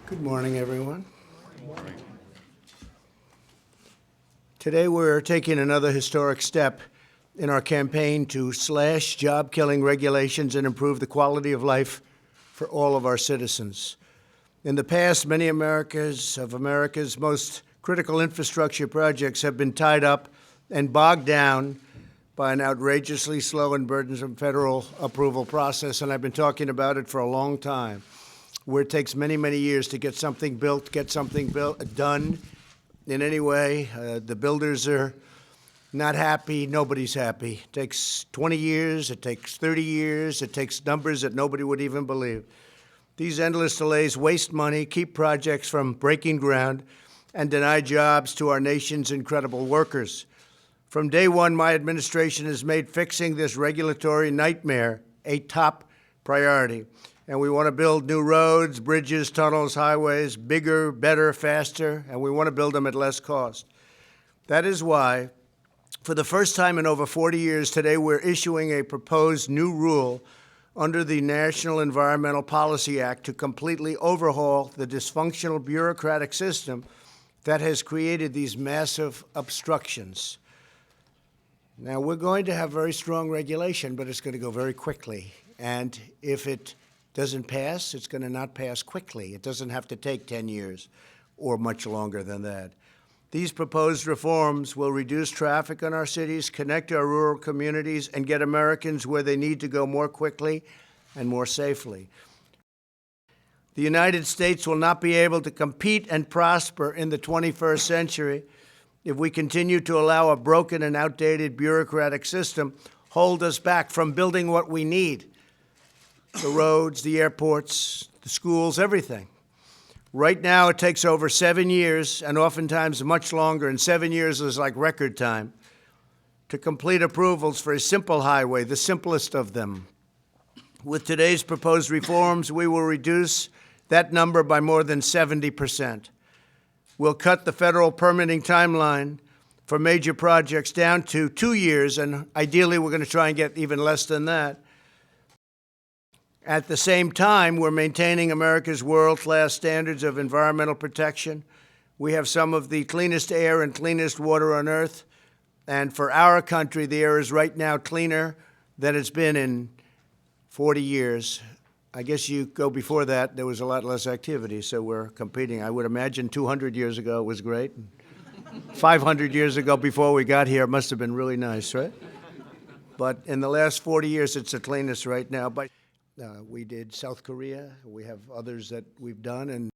Good morning, everyone. Good morning. Today we're taking another historic step in our campaign to slash job-killing regulations and improve the quality of life for all of our citizens. In the past, many of America's most critical infrastructure projects have been tied up and bogged down by an outrageously slow and burdensome federal approval process, and I've been talking about it for a long time, where it takes many, many years to get something built, done in any way. The builders are not happy. Nobody's happy. It takes 20 years. It takes 30 years. It takes numbers that nobody would even believe. These endless delays waste money, keep projects from breaking ground, and deny jobs to our nation's incredible workers. From day one, my administration has made fixing this regulatory nightmare a top priority. And we want to build new roads, bridges, tunnels, highways, bigger, better, faster, and we want to build them at less cost. That is why, for the first time in over 40 years, today we're issuing a proposed new rule under the National Environmental Policy Act to completely overhaul the dysfunctional bureaucratic system that has created these massive obstructions. Now, we're going to have very strong regulation, but it's going to go very quickly. And if it doesn't pass, it's going to not pass quickly. It doesn't have to take 10 years or much longer than that. These proposed reforms will reduce traffic in our cities, connect our rural communities, and get Americans where they need to go more quickly and more safely. The United States will not be able to compete and prosper in the 21st century if we continue to allow a broken and outdated bureaucratic system hold us back from building what we need. The roads, the airports, the schools, everything. Right now, it takes over 7 years, and oftentimes much longer, and 7 years is like record time, to complete approvals for a simple highway, the simplest of them. With today's proposed reforms, we will reduce that number by more than 70%. We'll cut the federal permitting timeline for major projects down to 2 years, and ideally we're going to try and get even less than that. At the same time, we're maintaining America's world-class standards of environmental protection. We have some of the cleanest air and cleanest water on Earth. And for our country, the air is right now cleaner than it's been in 40 years. I guess you go before that, there was a lot less activity, so we're competing. I would imagine 200 years ago it was great. 500 years ago, before we got here, it must have been really nice, right? But in the last 40 years, it's the cleanest right now. But we did South Korea. We have others that we've done, and